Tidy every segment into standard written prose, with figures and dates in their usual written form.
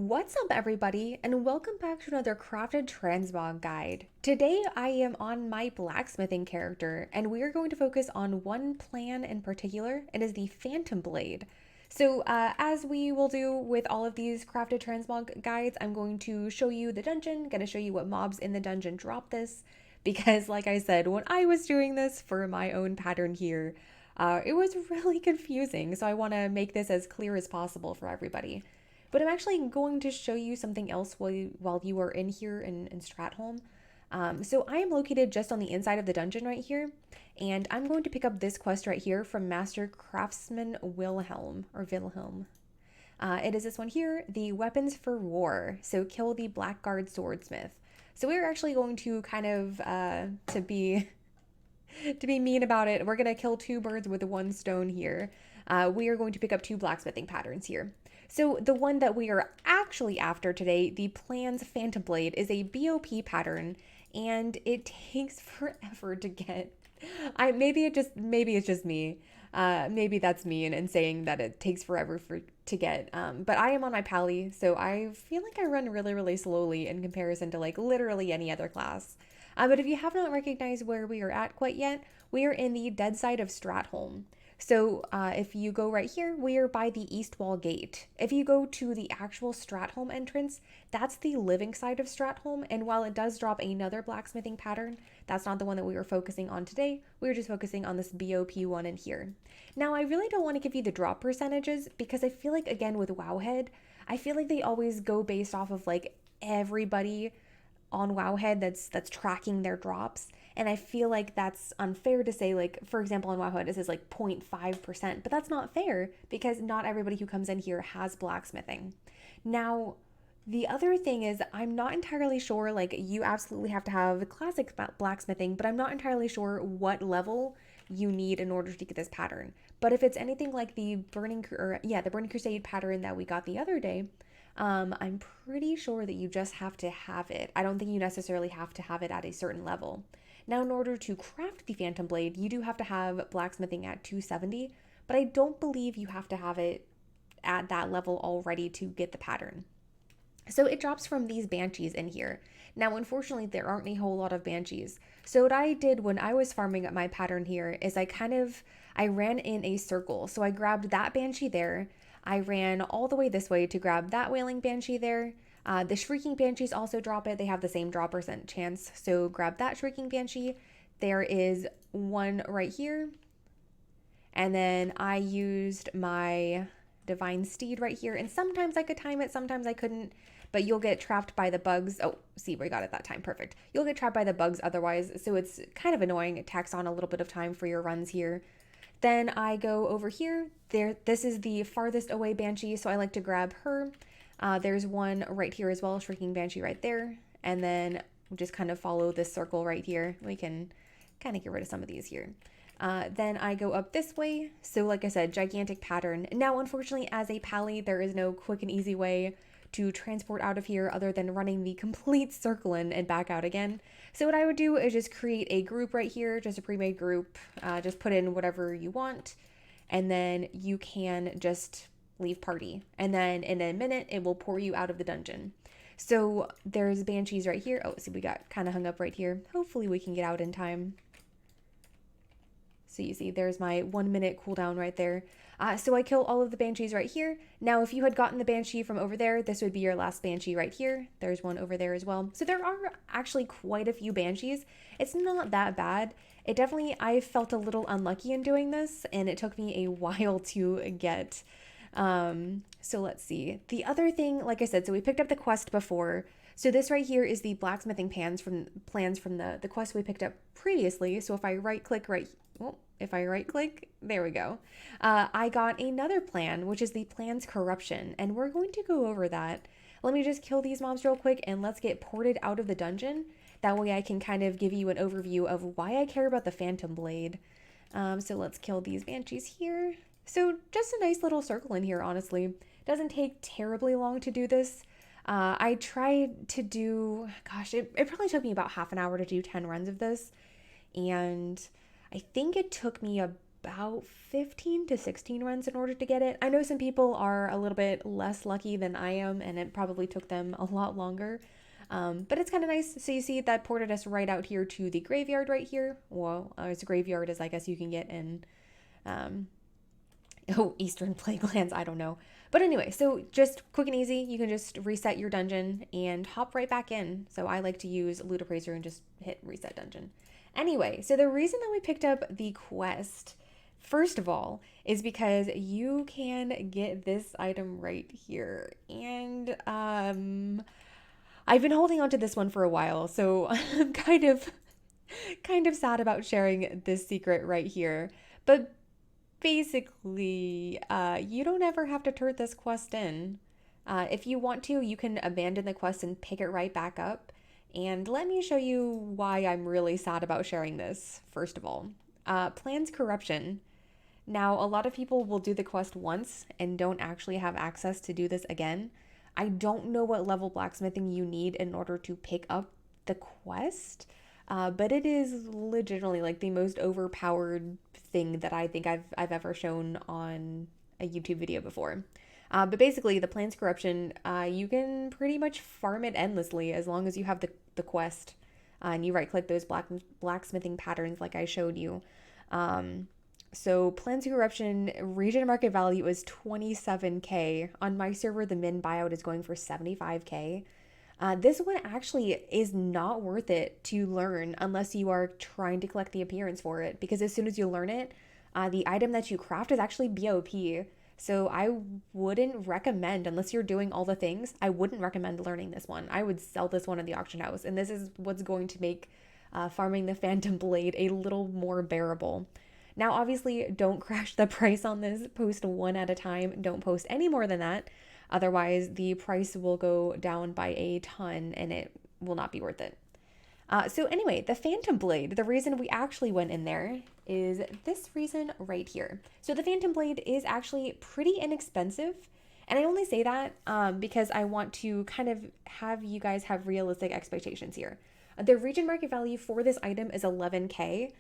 What's up, everybody, and welcome back to another crafted transmog guide. Today I am on my blacksmithing character, and we are going to focus on one plan in particular. It is the Phantom Blade. So, as we will do with all of these crafted transmog guides, I'm going to show you the dungeon, going to show you what mobs in the dungeon drop this, because like I said, when I was doing this for my own pattern here, it was really confusing, so I want to make this as clear as possible for everybody. But I'm actually going to show you something else while you are in here in Stratholme. So I am located just on the inside of the dungeon right here, and I'm going to pick up this quest right here from Master Craftsman Wilhelm, or Wilhelm. It is this one here, the Weapons for War. So kill the Blackguard Swordsmith. So we're actually going to kind of, to be mean about it, we're going to kill two birds with one stone here. We are going to pick up two blacksmithing patterns here. So the one that we are actually after today, the Plans Phantom Blade, is a BOP pattern, and it takes forever to get. Maybe it's just me. Maybe that's me and saying that it takes forever to get. But I am on my pally, so I feel like I run really slowly in comparison to like literally any other class. But if you have not recognized where we are at quite yet, we are in the dead side of Stratholme. So if you go right here, we are by the East Wall Gate. If you go to the actual Stratholme entrance, that's the living side of Stratholme. And while it does drop another blacksmithing pattern, that's not the one that we were focusing on today. We were just focusing on this BOP one in here. Now, I really don't want to give you the drop percentages because I feel like, again, with Wowhead, I feel like they always go based off of like everybody on Wowhead that's tracking their drops. And I feel like that's unfair to say, like, for example, on Wowhead, this is like 0.5%, but that's not fair because not everybody who comes in here has blacksmithing. Now, the other thing is, I'm not entirely sure, like, you absolutely have to have classic blacksmithing, but I'm not entirely sure what level you need in order to get this pattern. But if it's anything like the Burning Crusade pattern that we got the other day, I'm pretty sure that you just have to have it. I don't think you necessarily have to have it at a certain level. Now, in order to craft the Phantom Blade, you do have to have blacksmithing at 270, but I don't believe you have to have it at that level already to get the pattern. So it drops from these banshees in here. Now, unfortunately, there aren't a whole lot of banshees. So what I did when I was farming up my pattern here is I ran in a circle. So I grabbed that banshee there. I ran all the way this way to grab that wailing banshee there. The shrieking banshees also drop it. They have the same drop percent chance. So grab that shrieking banshee. There is one right here. And then I used my divine steed right here. And sometimes I could time it, sometimes I couldn't. But you'll get trapped by the bugs. Oh, see, we got it that time. Perfect. You'll get trapped by the bugs otherwise. So it's kind of annoying. It tacks on a little bit of time for your runs here. Then I go over here. This is the farthest away banshee, so I like to grab her. There's one right here as well, shrieking banshee right there. And then just kind of follow this circle right here. We can kind of get rid of some of these here. Then I go up this way. So like I said, gigantic pattern. Now, unfortunately, as a pally, there is no quick and easy way to transport out of here other than running the complete circle in and back out again. So what I would do is just create a group right here, just a pre-made group, just put in whatever you want, and then you can just leave party. And then in a minute, it will pour you out of the dungeon. So there's banshees right here. Oh, see, we got kind of hung up right here. Hopefully we can get out in time. So you see, there's my 1 minute cooldown right there. So I kill all of the banshees right here. Now, if you had gotten the banshee from over there, this would be your last banshee right here. There's one over there as well. So there are actually quite a few banshees. It's not that bad. I felt a little unlucky in doing this, and it took me a while to get. So let's see. The other thing, like I said, so we picked up the quest before. So this right here is the blacksmithing plans from the quest we picked up previously. So if I right click there we go. I got another plan, which is the plan's corruption, and we're going to go over that. Let me just kill these mobs real quick and let's get ported out of the dungeon. That way I can kind of give you an overview of why I care about the Phantom Blade. So let's kill these banshees here. So just a nice little circle in here, honestly. Doesn't take terribly long to do this. I tried to do, it probably took me about half an hour to do 10 runs of this. And I think it took me about 15 to 16 runs in order to get it. I know some people are a little bit less lucky than I am, and it probably took them a lot longer. But it's kind of nice. So you see that ported us right out here to the graveyard right here. Well, as a graveyard as I guess you can get in um, Eastern Plaguelands, I don't know. But anyway, so just quick and easy, you can just reset your dungeon and hop right back in. So I like to use Loot Appraiser and just hit reset dungeon. Anyway, so the reason that we picked up the quest, first of all, is because you can get this item right here. And I've been holding on to this one for a while, so I'm kind of sad about sharing this secret right here. But basically, you don't ever have to turn this quest in. If you want to, you can abandon the quest and pick it right back up. And let me show you why I'm really sad about sharing this, first of all. Plans corruption. Now, a lot of people will do the quest once and don't actually have access to do this again. I don't know what level blacksmithing you need in order to pick up the quest, but it is legitimately like the most overpowered thing that I think I've ever shown on a YouTube video before. But basically, the plans corruption, you can pretty much farm it endlessly as long as you have the quest, and you right click those blacksmithing patterns like I showed you. So plans corruption region market value is 27k. On my server, the min buyout is going for 75k. This one actually is not worth it to learn unless you are trying to collect the appearance for it, because as soon as you learn it, the item that you craft is actually BOP. So I wouldn't recommend, unless you're doing all the things, I wouldn't recommend learning this one. I would sell this one at the auction house, and this is what's going to make farming the Phantom Blade a little more bearable. Now, obviously, don't crash the price on this. Post one at a time. Don't post any more than that. Otherwise, the price will go down by a ton and it will not be worth it. So anyway, the Phantom Blade, the reason we actually went in there is this reason right here. So the Phantom Blade is actually pretty inexpensive. And I only say that because I want to kind of have you guys have realistic expectations here. The region market value for this item is 11k.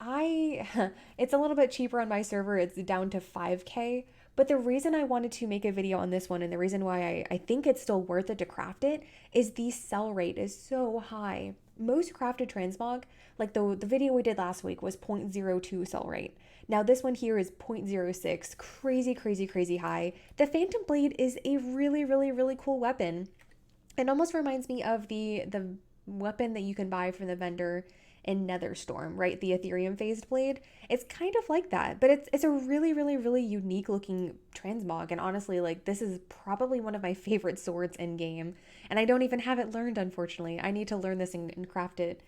It's a little bit cheaper on my server. It's down to 5k. But the reason I wanted to make a video on this one, and the reason why I think it's still worth it to craft it, is the sell rate is so high. Most crafted transmog, like the video we did last week, was 0.02 sell rate. Now this one here is 0.06, crazy, crazy, crazy high. The Phantom Blade is a really, really, really cool weapon. It almost reminds me of the weapon that you can buy from the vendor in Netherstorm, right? The Ethereum phased blade. It's kind of like that, but it's a really, really, really unique looking transmog. And honestly, like this is probably one of my favorite swords in game. And I don't even have it learned, unfortunately. I need to learn this and craft it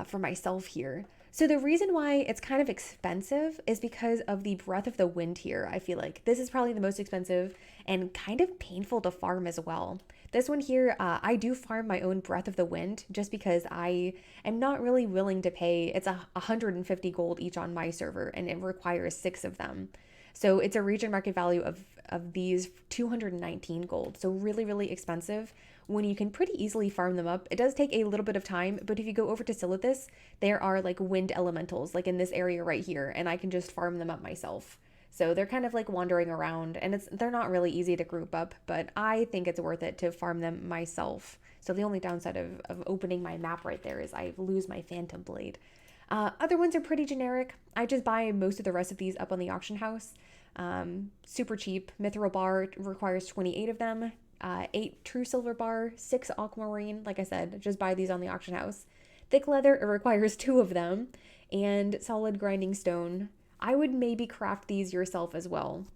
for myself here. So the reason why it's kind of expensive is because of the Breath of the Wind here. I feel like this is probably the most expensive and kind of painful to farm as well. This one here, I do farm my own Breath of the Wind just because I am not really willing to pay. It's 150 gold each on my server, and it requires 6 of them. So it's a region market value of these 219 gold. So really, really expensive when you can pretty easily farm them up. It does take a little bit of time, but if you go over to Silithus, there are like wind elementals, like in this area right here, and I can just farm them up myself. So they're kind of like wandering around, and they're not really easy to group up, but I think it's worth it to farm them myself. So the only downside of opening my map right there is I lose my Phantom Blade. Other ones are pretty generic. I just buy most of the rest of these up on the auction house. Super cheap. Mithril bar requires 28 of them. 8 true silver bar, 6 aquamarine. Like I said, just buy these on the auction house. Thick leather, it requires 2 of them. And solid grinding stone. I would maybe craft these yourself as well,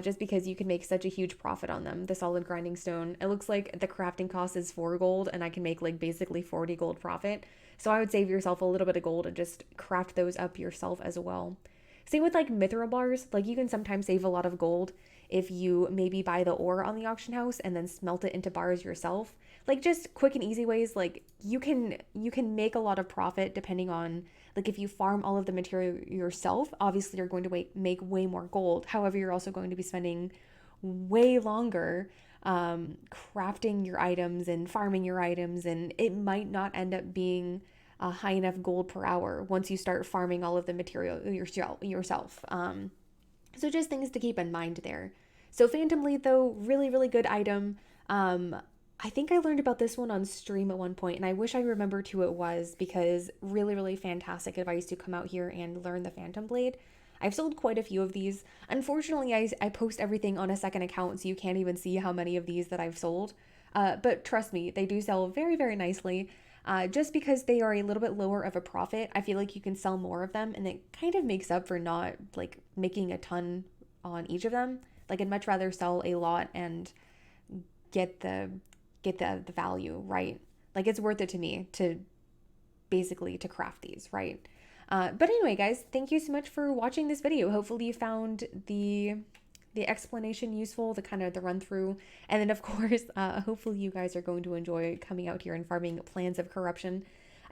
just because you can make such a huge profit on them. The solid grinding stone, it looks like the crafting cost is 4 gold, and I can make like basically 40 gold profit. So I would save yourself a little bit of gold and just craft those up yourself as well. Same with like mithril bars, like you can sometimes save a lot of gold if you maybe buy the ore on the auction house and then smelt it into bars yourself. Like just quick and easy ways, like you can make a lot of profit depending on, like if you farm all of the material yourself, obviously you're going to make way more gold. However, you're also going to be spending way longer crafting your items and farming your items, and it might not end up being high enough gold per hour once you start farming all of the material yourself. So just things to keep in mind there. So Phantom Blade, though, really, really good item. I think I learned about this one on stream at one point, and I wish I remembered who it was, because really, really fantastic advice to come out here and learn the Phantom Blade. I've sold quite a few of these. Unfortunately, I post everything on a second account, so you can't even see how many of these that I've sold. But trust me, they do sell very, very nicely. Just because they are a little bit lower of a profit, I feel like you can sell more of them, and it kind of makes up for not like making a ton on each of them. Like, I'd much rather sell a lot and get the value, right? Like, it's worth it to me to basically to craft these, right? But anyway, guys, thank you so much for watching this video. Hopefully you found the explanation useful, the kind of the run through, and then of course, hopefully you guys are going to enjoy coming out here and farming Plans of Corruption.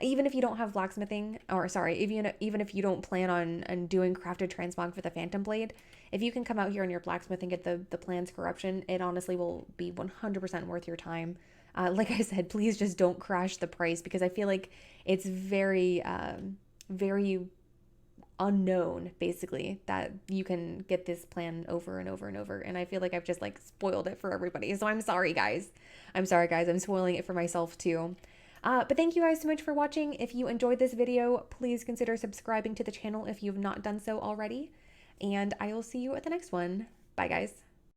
Even if you don't have blacksmithing, or sorry, even if you don't plan on doing crafted transmog for the Phantom Blade, if you can come out here on your blacksmith and get the Plans Corruption, it honestly will be 100% worth your time. Like I said, please just don't crash the price, because I feel like it's very, very unknown, basically, that you can get this plan over and over and over, and I feel like I've just like spoiled it for everybody, so I'm sorry guys. I'm spoiling it for myself too. But thank you guys so much for watching. If you enjoyed this video, please consider subscribing to the channel if you've not done so already, and I will see you at the next one. Bye guys.